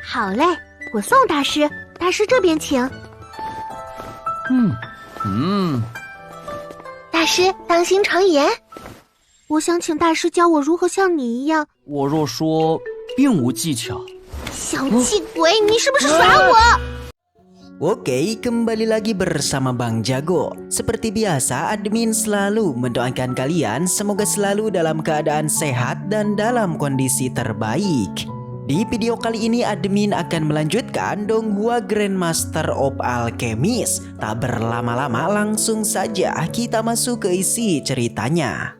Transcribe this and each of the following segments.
好嘞，我送大师，大师这边请。大师当心常言。我想请大师教我如何像你一样。我若说并无技巧。小气鬼，你是不是耍我？ Oke, kembali lagi bersama Bang Jago. Seperti biasa, admin selalu mendoakan kalian semoga selalu dalam keadaan sehat dan dalam kondisi terbaik. Di video kali ini admin akan melanjutkan Donghua Grandmaster of Alchemist. Tak berlama-lama langsung saja kita masuk ke isi ceritanya.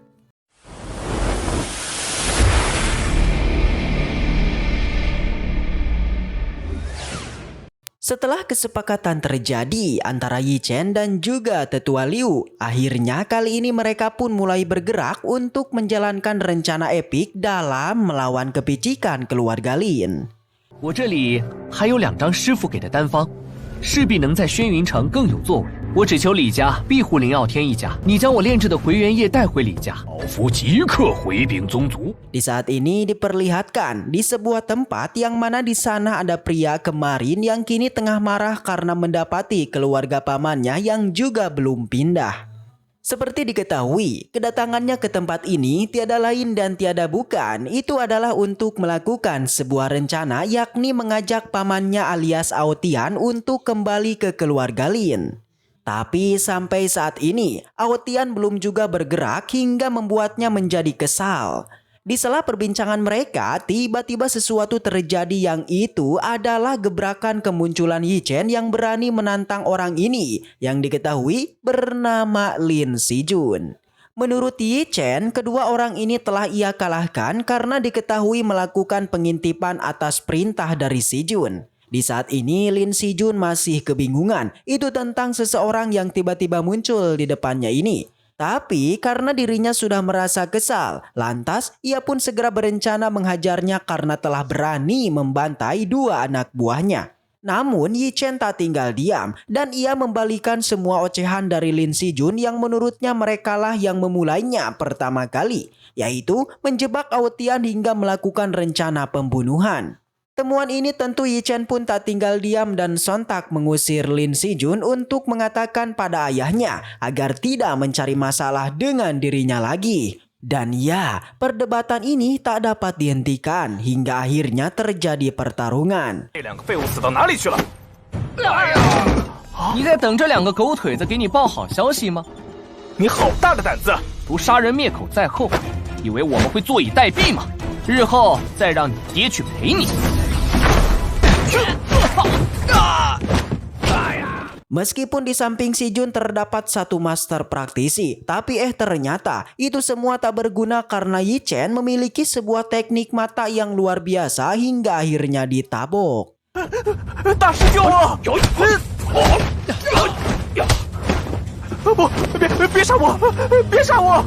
Setelah kesepakatan terjadi antara Yi Chen dan juga Tetua Liu, akhirnya kali ini mereka pun mulai bergerak untuk menjalankan rencana epik dalam melawan kepicikan keluarga Lin. 我这里还有2张师傅给的丹方，势必能在轩云城更有作为。我只求李家庇护林傲天一家，你将我炼制的回元液带回李家，老夫即刻回禀宗族。 Di saat ini diperlihatkan di sebuah tempat yang mana di sana ada pria kemarin yang kini tengah marah karena mendapati keluarga pamannya yang juga belum pindah. Seperti diketahui, kedatangannya ke tempat ini tiada lain dan tiada bukan, itu adalah untuk melakukan sebuah rencana yakni mengajak pamannya alias Aotian untuk kembali ke keluarga Lin. Tapi sampai saat ini, Aotian belum juga bergerak hingga membuatnya menjadi kesal. Di sela perbincangan mereka, tiba-tiba sesuatu terjadi yang itu adalah gebrakan kemunculan Yi Chen yang berani menantang orang ini yang diketahui bernama Lin Sijun. Menurut Yi Chen, kedua orang ini telah ia kalahkan karena diketahui melakukan pengintipan atas perintah dari Sijun. Di saat ini Lin Sijun masih kebingungan itu tentang seseorang yang tiba-tiba muncul di depannya ini. Tapi karena dirinya sudah merasa kesal, lantas ia pun segera berencana menghajarnya karena telah berani membantai 2 anak buahnya. Namun Yi Chen tak tinggal diam dan ia membalikan semua ocehan dari Lin Sijun yang menurutnya merekalah yang memulainya pertama kali, yaitu menjebak Aotian hingga melakukan rencana pembunuhan. Temuan ini tentu Yi Chen pun tak tinggal diam dan sontak mengusir Lin Sijun untuk mengatakan pada ayahnya agar tidak mencari masalah dengan dirinya lagi. Dan ya, perdebatan ini tak dapat dihentikan hingga akhirnya terjadi pertarungan. 这2个废物死到哪里去了？你在等这2个狗腿子给你报好消息吗？你好大的胆子！图杀人灭口在后，以为我们会坐以待毙吗？日后再让你爹去陪你。 Meskipun di samping Si Jun terdapat 1 master praktisi, tapi ternyata itu semua tak berguna karena Yi Chen memiliki sebuah teknik mata yang luar biasa hingga akhirnya ditabok. 大师救我！不，别杀我！别杀我！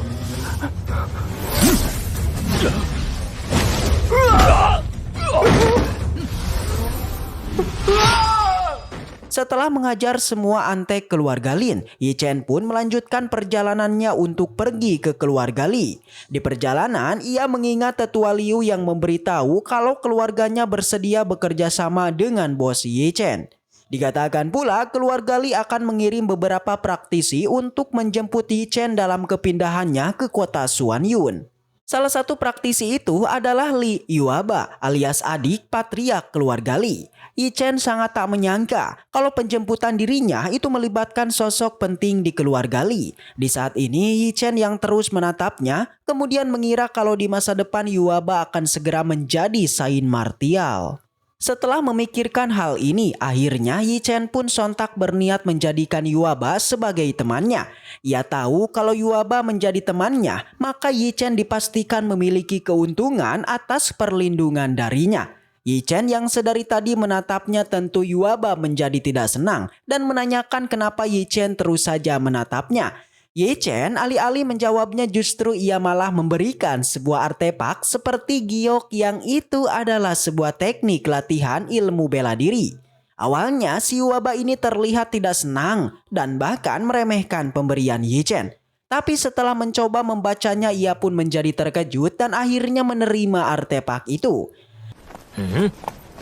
Setelah mengajar semua antek keluarga Lin, Yi Chen pun melanjutkan perjalanannya untuk pergi ke keluarga Li. Di perjalanan, ia mengingat Tetua Liu yang memberitahu kalau keluarganya bersedia bekerja sama dengan bos Yi Chen. Dikatakan pula keluarga Li akan mengirim beberapa praktisi untuk menjemput Yi Chen dalam kepindahannya ke kota Suanyun. Salah satu praktisi itu adalah Li Yuaba alias adik patriark keluarga Li. Yi Chen sangat tak menyangka kalau penjemputan dirinya itu melibatkan sosok penting di keluarga Li. Di saat ini Yi Chen yang terus menatapnya kemudian mengira kalau di masa depan Yuaba akan segera menjadi saint martial. Setelah memikirkan hal ini, akhirnya Yi Chen pun sontak berniat menjadikan Yuaba sebagai temannya. Ia tahu kalau Yuaba menjadi temannya, maka Yi Chen dipastikan memiliki keuntungan atas perlindungan darinya. Yi Chen yang sedari tadi menatapnya tentu Yuaba menjadi tidak senang dan menanyakan kenapa Yi Chen terus saja menatapnya. Yi Chen alih-alih menjawabnya justru ia malah memberikan sebuah artefak seperti giok yang itu adalah sebuah teknik latihan ilmu bela diri. Awalnya si Yuaba ini terlihat tidak senang dan bahkan meremehkan pemberian Yi Chen. Tapi setelah mencoba membacanya ia pun menjadi terkejut dan akhirnya menerima artefak itu.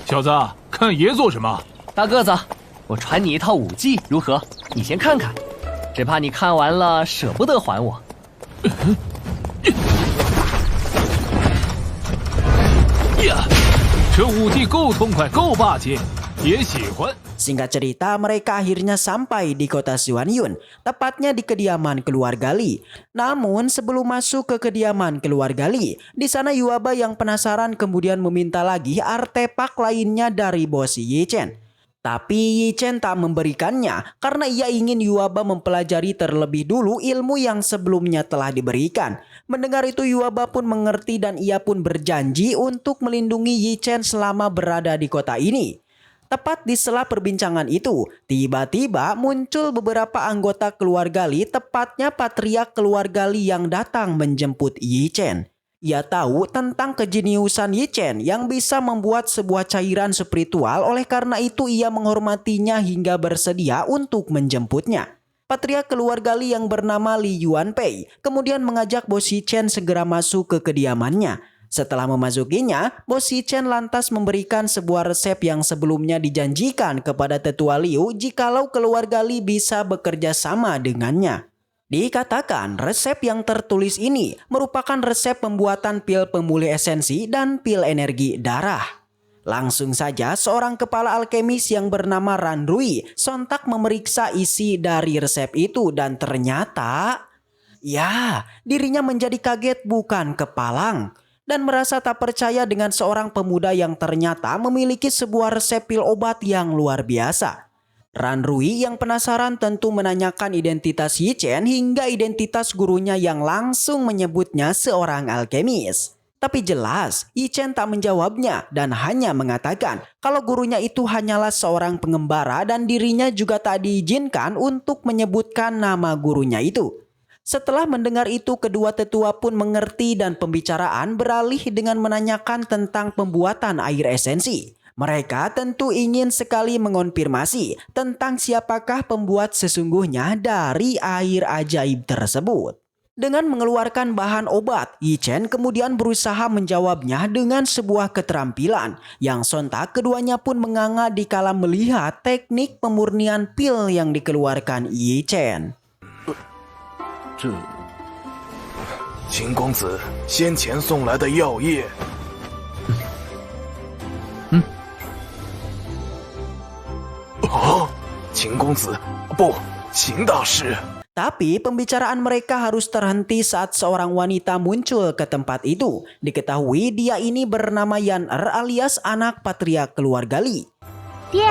小小子，看爷做什么？大个子，我传你一套武技如何？你先看看，只怕你看完了舍不得还我。呀，这武技够痛快，够霸气，爷喜欢。 Singkat cerita, mereka akhirnya sampai di kota Xuanyun, tepatnya di kediaman keluarga Li. Namun sebelum masuk ke kediaman keluarga Li, di sana Yuaba yang penasaran kemudian meminta lagi artefak lainnya dari bos Yi Chen. Tapi Yi Chen tak memberikannya karena ia ingin Yuaba mempelajari terlebih dulu ilmu yang sebelumnya telah diberikan. Mendengar itu Yuaba pun mengerti dan ia pun berjanji untuk melindungi Yi Chen selama berada di kota ini. Tepat di sela perbincangan itu, tiba-tiba muncul beberapa anggota keluarga Li, tepatnya patriark keluarga Li yang datang menjemput Yi Chen. Ia tahu tentang kejeniusan Yi Chen yang bisa membuat sebuah cairan spiritual, oleh karena itu ia menghormatinya hingga bersedia untuk menjemputnya. Patriark keluarga Li yang bernama Li Yuanpei kemudian mengajak bos Yi Chen segera masuk ke kediamannya. Setelah memasukinya, bos Yi Chen lantas memberikan sebuah resep yang sebelumnya dijanjikan kepada tetua Liu jikalau keluarga Li bisa bekerja sama dengannya. Dikatakan resep yang tertulis ini merupakan resep pembuatan pil pemulih esensi dan pil energi darah. Langsung saja seorang kepala alkemis yang bernama Ran Rui sontak memeriksa isi dari resep itu dan ternyata, ya, dirinya menjadi kaget bukan kepalang. Dan merasa tak percaya dengan seorang pemuda yang ternyata memiliki sebuah resep pil obat yang luar biasa. Ran Rui yang penasaran tentu menanyakan identitas Yi Chen hingga identitas gurunya yang langsung menyebutnya seorang alkemis. Tapi jelas Yi Chen tak menjawabnya dan hanya mengatakan kalau gurunya itu hanyalah seorang pengembara dan dirinya juga tak diizinkan untuk menyebutkan nama gurunya itu. Setelah mendengar itu, kedua tetua pun mengerti dan pembicaraan beralih dengan menanyakan tentang pembuatan air esensi. Mereka tentu ingin sekali mengonfirmasi tentang siapakah pembuat sesungguhnya dari air ajaib tersebut. Dengan mengeluarkan bahan obat, Yi Chen kemudian berusaha menjawabnya dengan sebuah keterampilan yang sontak keduanya pun menganga dikala melihat teknik pemurnian pil yang dikeluarkan Yi Chen. 这，秦公子先前送来的药液。哦，秦公子，不，秦大师。 Tapi pembicaraan mereka harus terhenti saat seorang wanita muncul ke tempat itu. Diketahui dia ini bernama Yan Er alias anak patriark keluarga Li. 爹，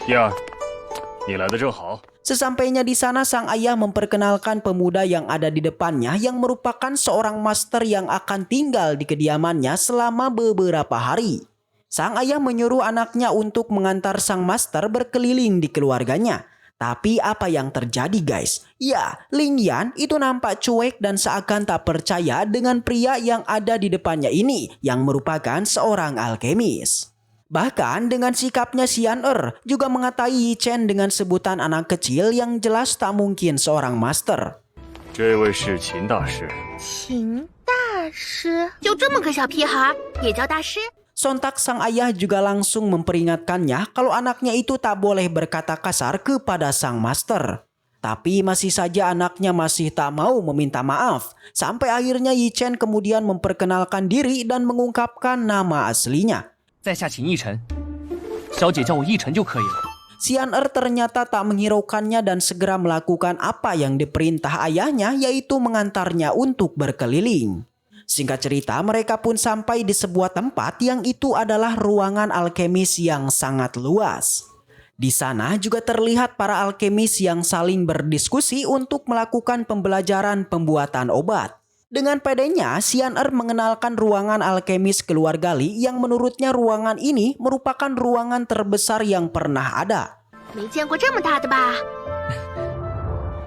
燕儿，你来的正好。 Sesampainya di sana, sang ayah memperkenalkan pemuda yang ada di depannya yang merupakan seorang master yang akan tinggal di kediamannya selama beberapa hari. Sang ayah menyuruh anaknya untuk mengantar sang master berkeliling di keluarganya. Tapi apa yang terjadi guys? Ya, Ling Yan itu nampak cuek dan seakan tak percaya dengan pria yang ada di depannya ini yang merupakan seorang alkemis. Bahkan dengan sikapnya Xian Er juga mengatai Yi Chen dengan sebutan anak kecil yang jelas tak mungkin seorang master. 这位是秦大师。秦大师，就这么个小屁孩也叫大师？ Sontak sang ayah juga langsung memperingatkannya kalau anaknya itu tak boleh berkata kasar kepada sang master. Tapi masih saja anaknya masih tak mau meminta maaf. Sampai akhirnya Yi Chen kemudian memperkenalkan diri dan mengungkapkan nama aslinya. 在下请奕晨，小姐叫我奕晨就可以了。 Xian Er ternyata tak menghiraukannya dan segera melakukan apa yang diperintah ayahnya, yaitu mengantarnya untuk berkeliling. Singkat cerita, mereka pun sampai di sebuah tempat yang itu adalah ruangan alkemis yang sangat luas. Di sana juga terlihat para alkemis yang saling berdiskusi untuk melakukan pembelajaran pembuatan obat. Dengan pedenya, Xian Er mengenalkan ruangan alkemis keluarga Li yang menurutnya ruangan ini merupakan ruangan terbesar yang pernah ada. 没见过这么大的吧？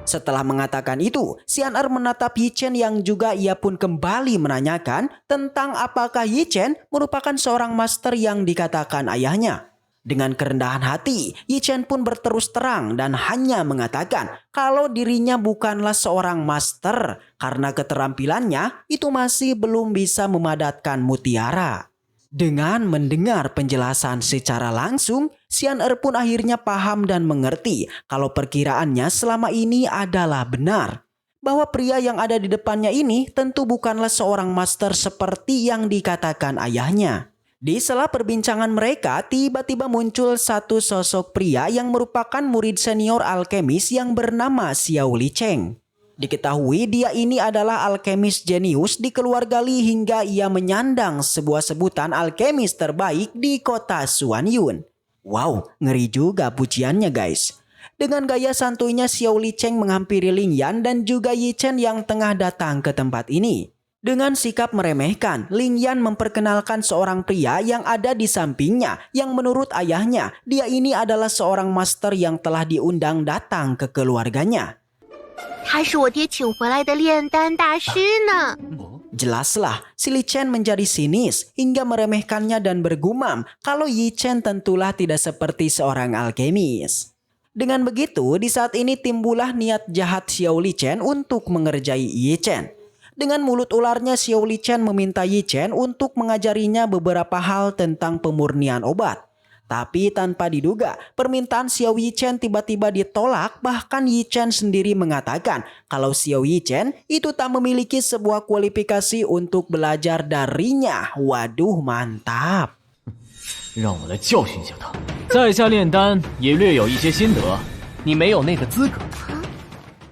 Setelah mengatakan itu, Xian Er menatap Yi Chen yang juga ia pun kembali menanyakan tentang apakah Yi Chen merupakan seorang master yang dikatakan ayahnya. Dengan kerendahan hati, Yi Chen pun berterus terang dan hanya mengatakan kalau dirinya bukanlah seorang master karena keterampilannya itu masih belum bisa memadatkan mutiara. Dengan mendengar penjelasan secara langsung, Xian Er pun akhirnya paham dan mengerti kalau perkiraannya selama ini adalah benar. Bahwa pria yang ada di depannya ini tentu bukanlah seorang master seperti yang dikatakan ayahnya. Di sela perbincangan mereka, tiba-tiba muncul satu sosok pria yang merupakan murid senior alkemis yang bernama Xiao Licheng. Diketahui dia ini adalah alkemis jenius di keluarga Li hingga ia menyandang sebuah sebutan alkemis terbaik di kota Suanyun. Wow, ngeri juga pujiannya guys. Dengan gaya santuinya Xiao Licheng menghampiri Ling Yan dan juga Yi Chen yang tengah datang ke tempat ini. Dengan sikap meremehkan, Ling Yan memperkenalkan seorang pria yang ada di sampingnya yang menurut ayahnya, dia ini adalah seorang master yang telah diundang datang ke keluarganya. 他是我爹请回来的炼丹大师呢。 Jelaslah, si Li Chen menjadi sinis hingga meremehkannya dan bergumam kalau Yi Chen tentulah tidak seperti seorang alkemis. Dengan begitu, di saat ini timbullah niat jahat Xiao Lichen untuk mengerjai Yi Chen. Dengan mulut ularnya, Xiao Lichen meminta Yi Chen untuk mengajarinya beberapa hal tentang pemurnian obat. Tapi tanpa diduga, permintaan Xiao Yi Chen tiba-tiba ditolak, bahkan Yi Chen sendiri mengatakan kalau Xiao Yi Chen itu tak memiliki sebuah kualifikasi untuk belajar darinya. Waduh, mantap. 让我来教训一下他。在下炼丹也略有一些心得，你没有那个资格。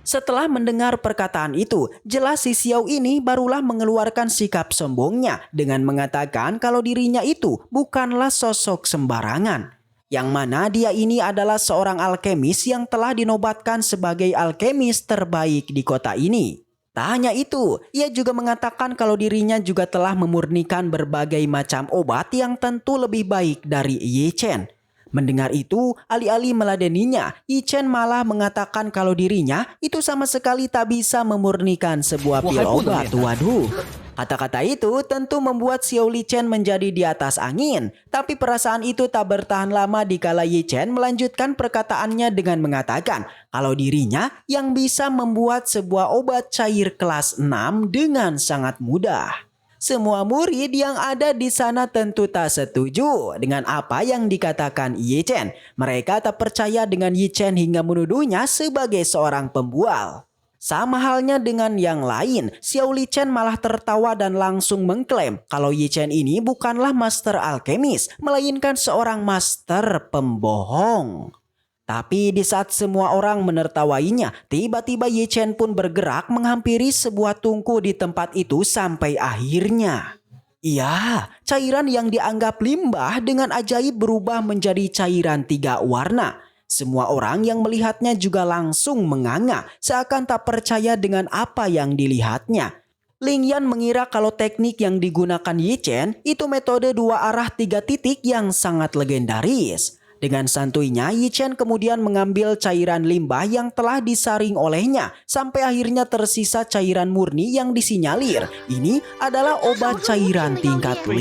Setelah mendengar perkataan itu, jelas si Xiao ini barulah mengeluarkan sikap sombongnya dengan mengatakan kalau dirinya itu bukanlah sosok sembarangan. Yang mana dia ini adalah seorang alkemis yang telah dinobatkan sebagai alkemis terbaik di kota ini. Tak hanya itu, ia juga mengatakan kalau dirinya juga telah memurnikan berbagai macam obat yang tentu lebih baik dari Yi Chen. Mendengar itu, alih-alih meladeninya, Yi Chen malah mengatakan kalau dirinya itu sama sekali tak bisa memurnikan sebuah pil obat. Waduh. Kata-kata itu tentu membuat Xiao Lichen menjadi di atas angin. Tapi perasaan itu tak bertahan lama dikala Yi Chen melanjutkan perkataannya dengan mengatakan kalau dirinya yang bisa membuat sebuah obat cair kelas 6 dengan sangat mudah. Semua murid yang ada di sana tentu tak setuju dengan apa yang dikatakan Yi Chen. Mereka tak percaya dengan Yi Chen hingga menuduhnya sebagai seorang pembual. Sama halnya dengan yang lain, Xiao Lichen malah tertawa dan langsung mengklaim kalau Yi Chen ini bukanlah master alkemis, melainkan seorang master pembohong. Tapi di saat semua orang menertawainya, tiba-tiba Yi Chen pun bergerak menghampiri sebuah tungku di tempat itu sampai akhirnya. Iya, cairan yang dianggap limbah dengan ajaib berubah menjadi cairan 3 warna. Semua orang yang melihatnya juga langsung menganga, seakan tak percaya dengan apa yang dilihatnya. Ling Yan mengira kalau teknik yang digunakan Yi Chen itu metode 2 arah 3 titik yang sangat legendaris. Dengan santuinya, Yi Chen kemudian mengambil cairan limbah yang telah disaring olehnya sampai akhirnya tersisa cairan murni yang disinyalir. Ini adalah obat cairan tingkat 5.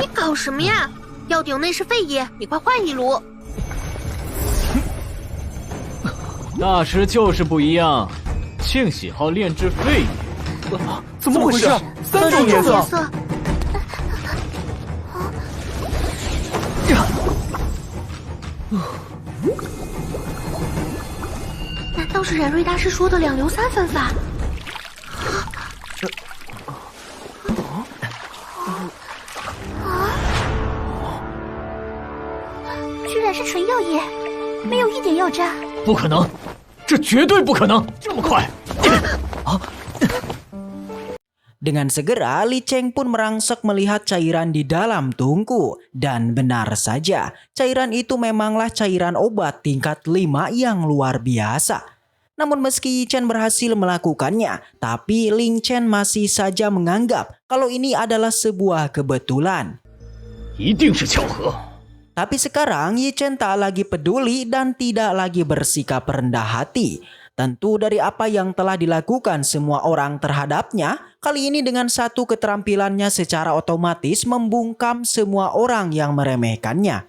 你搞什么呀？药鼎内是废液，你快换一炉。大师就是不一样，竟喜好炼制废液。怎么回事？3种颜色。 难道是冉瑞大师说的2流3分法？居然是纯药液，没有一点药渣。不可能，这绝对不可能，这么快！ Dengan segera, Li Cheng pun merangsek melihat cairan di dalam tungku. Dan benar saja, cairan itu memanglah cairan obat tingkat 5 yang luar biasa. Namun meski Yi Chen berhasil melakukannya, tapi Ling Chen masih saja menganggap kalau ini adalah sebuah kebetulan. 一定是巧合。 Tapi sekarang Yi Chen tak lagi peduli dan tidak lagi bersikap rendah hati. Tentu dari apa yang telah dilakukan semua orang terhadapnya, kali ini dengan satu keterampilannya secara otomatis membungkam semua orang yang meremehkannya.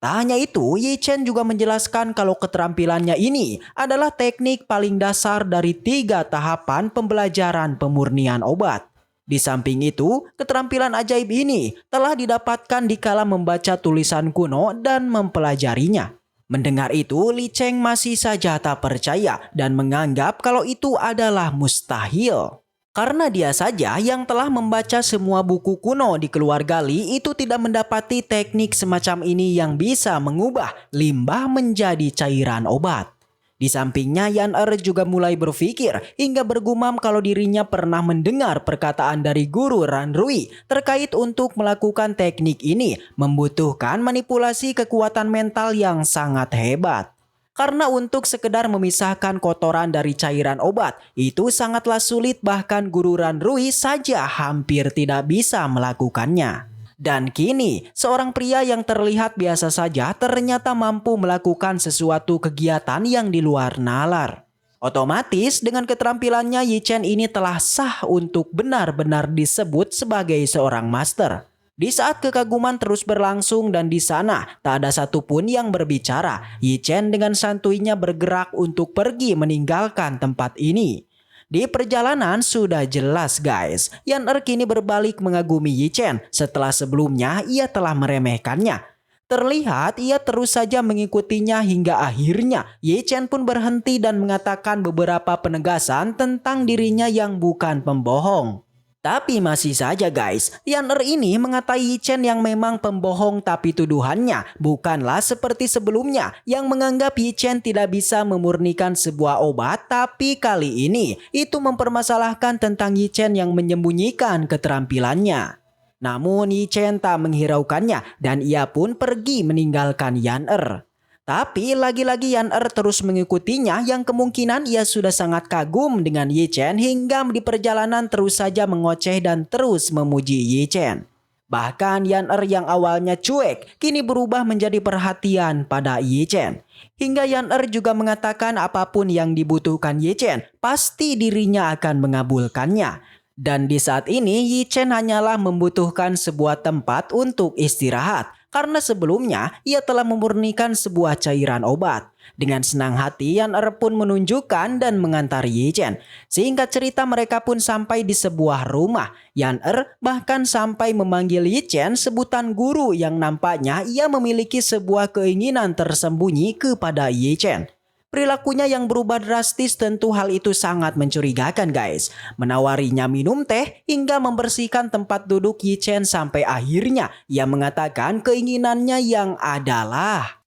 Tak hanya itu, Yi Chen juga menjelaskan kalau keterampilannya ini adalah teknik paling dasar dari 3 tahapan pembelajaran pemurnian obat. Di samping itu, keterampilan ajaib ini telah didapatkan dikala membaca tulisan kuno dan mempelajarinya. Mendengar itu, Li Cheng masih saja tak percaya dan menganggap kalau itu adalah mustahil. Karena dia saja yang telah membaca semua buku kuno di keluarga Li itu tidak mendapati teknik semacam ini yang bisa mengubah limbah menjadi cairan obat. Di sampingnya, Yan Er juga mulai berpikir hingga bergumam kalau dirinya pernah mendengar perkataan dari guru Ran Rui terkait untuk melakukan teknik ini membutuhkan manipulasi kekuatan mental yang sangat hebat. Karena untuk sekedar memisahkan kotoran dari cairan obat itu sangatlah sulit, bahkan guru Ran Rui saja hampir tidak bisa melakukannya. Dan kini, seorang pria yang terlihat biasa saja ternyata mampu melakukan sesuatu kegiatan yang di luar nalar. Otomatis dengan keterampilannya, Yi Chen ini telah sah untuk benar-benar disebut sebagai seorang master. Di saat kekaguman terus berlangsung dan di sana tak ada satupun yang berbicara, Yi Chen dengan santuinya bergerak untuk pergi meninggalkan tempat ini. Di perjalanan sudah jelas guys, Yan Er kini berbalik mengagumi Yi Chen setelah sebelumnya ia telah meremehkannya. Terlihat ia terus saja mengikutinya hingga akhirnya Yi Chen pun berhenti dan mengatakan beberapa penegasan tentang dirinya yang bukan pembohong. Tapi masih saja guys, Yan Er ini mengatai Yi Chen yang memang pembohong, tapi tuduhannya bukanlah seperti sebelumnya yang menganggap Yi Chen tidak bisa memurnikan sebuah obat, tapi kali ini itu mempermasalahkan tentang Yi Chen yang menyembunyikan keterampilannya. Namun Yi Chen tak menghiraukannya dan ia pun pergi meninggalkan Yan Er. Tapi lagi-lagi Yan Er terus mengikutinya yang kemungkinan ia sudah sangat kagum dengan Yi Chen hingga di perjalanan terus saja mengoceh dan terus memuji Yi Chen. Bahkan Yan Er yang awalnya cuek kini berubah menjadi perhatian pada Yi Chen. Hingga Yan Er juga mengatakan apapun yang dibutuhkan Yi Chen pasti dirinya akan mengabulkannya. Dan di saat ini Yi Chen hanyalah membutuhkan sebuah tempat untuk istirahat. Karena sebelumnya ia telah memurnikan sebuah cairan obat. Dengan senang hati Yan Er pun menunjukkan dan mengantar Yi Chen. Sehingga cerita mereka pun sampai di sebuah rumah. Yan Er bahkan sampai memanggil Yi Chen sebutan guru yang nampaknya ia memiliki sebuah keinginan tersembunyi kepada Yi Chen. Perilakunya yang berubah drastis tentu hal itu sangat mencurigakan guys. Menawarinya minum teh hingga membersihkan tempat duduk Yi Chen sampai akhirnya ia mengatakan keinginannya yang adalah...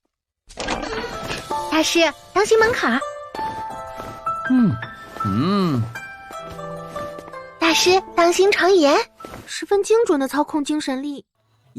大师，当心门槛。大师，当心床沿。十分精准的操控精神力。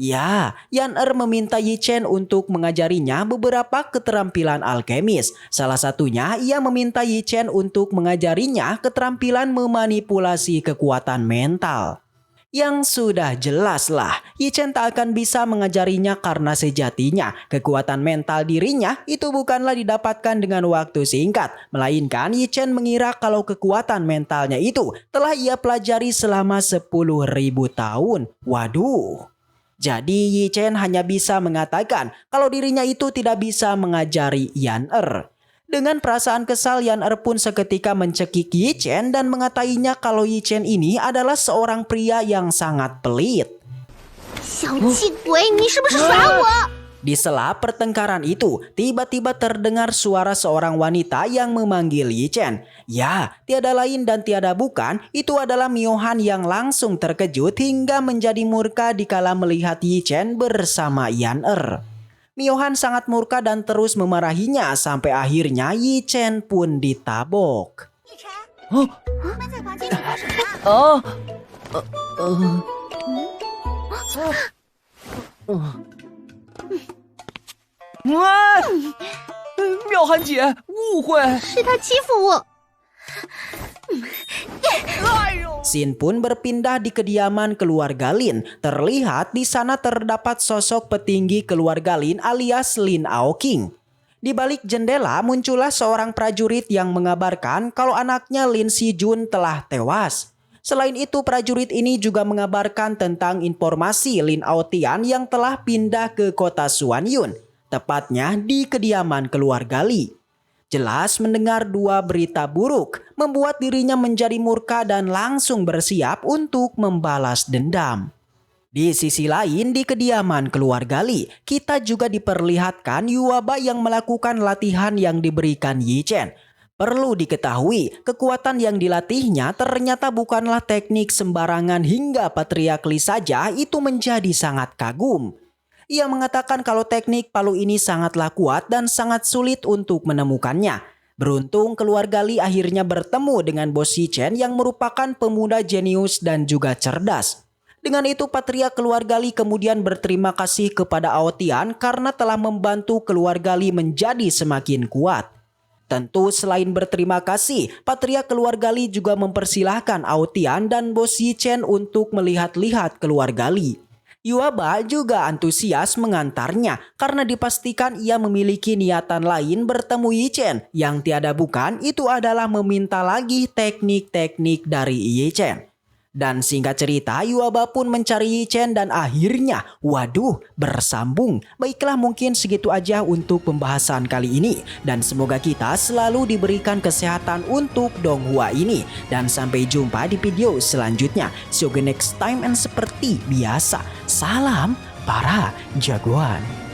Ya, Yan Er meminta Yi Chen untuk mengajarinya beberapa keterampilan alkemis. Salah satunya ia meminta Yi Chen untuk mengajarinya keterampilan memanipulasi kekuatan mental. Yang sudah jelaslah, Yi Chen tak akan bisa mengajarinya karena sejatinya kekuatan mental dirinya itu bukanlah didapatkan dengan waktu singkat. Melainkan Yi Chen mengira kalau kekuatan mentalnya itu telah ia pelajari selama 10.000 tahun. Waduh. Jadi Yi Chen hanya bisa mengatakan kalau dirinya itu tidak bisa mengajari Yan Er. Dengan perasaan kesal, Yan Er pun seketika mencekik Yi Chen dan mengatainya kalau Yi Chen ini adalah seorang pria yang sangat pelit. 小气鬼，你是不是耍我？ Di sela pertengkaran itu, tiba-tiba terdengar suara seorang wanita yang memanggil Yi Chen. Ya, tiada lain dan tiada bukan, itu adalah Miao Han yang langsung terkejut hingga menjadi murka dikala melihat Yi Chen bersama Yan Er. Miao Han sangat murka dan terus memarahinya sampai akhirnya Yi Chen pun ditabok.妙涵姐，误会。是他欺负我。 Scene pun berpindah di kediaman keluarga Lin. Terlihat di sana terdapat sosok petinggi keluarga Lin alias Lin Aoqing. Di balik jendela muncullah seorang prajurit yang mengabarkan kalau anaknya Lin Sijun telah tewas. Selain itu, prajurit ini juga mengabarkan tentang informasi Lin Aotian yang telah pindah ke kota Suanyun. tepatnya di kediaman keluarga Li. Jelas mendengar dua berita buruk membuat dirinya menjadi murka dan langsung bersiap untuk membalas dendam. Di sisi lain di kediaman keluarga Li, kita juga diperlihatkan Yuaba yang melakukan latihan yang diberikan Yi Chen. Perlu diketahui, kekuatan yang dilatihnya ternyata bukanlah teknik sembarangan hingga Patriark Li saja itu menjadi sangat kagum. Ia mengatakan kalau teknik palu ini sangatlah kuat dan sangat sulit untuk menemukannya. Beruntung keluarga Li akhirnya bertemu dengan bos Yi Chen yang merupakan pemuda jenius dan juga cerdas. Dengan itu Patriark keluarga Li kemudian berterima kasih kepada Aotian karena telah membantu keluarga Li menjadi semakin kuat. Tentu selain berterima kasih, Patriark keluarga Li juga mempersilahkan Aotian dan bos Yi Chen untuk melihat-lihat keluarga Li. Yuaba juga antusias mengantarnya karena dipastikan ia memiliki niatan lain bertemu Yi Chen yang tiada bukan itu adalah meminta lagi teknik-teknik dari Yi Chen. Dan singkat cerita Yuaba pun mencari Yi Chen dan akhirnya waduh bersambung. Baiklah mungkin segitu aja untuk pembahasan kali ini dan semoga kita selalu diberikan kesehatan untuk Donghua ini. Dan sampai jumpa di video selanjutnya. See you next time and seperti biasa salam para jagoan.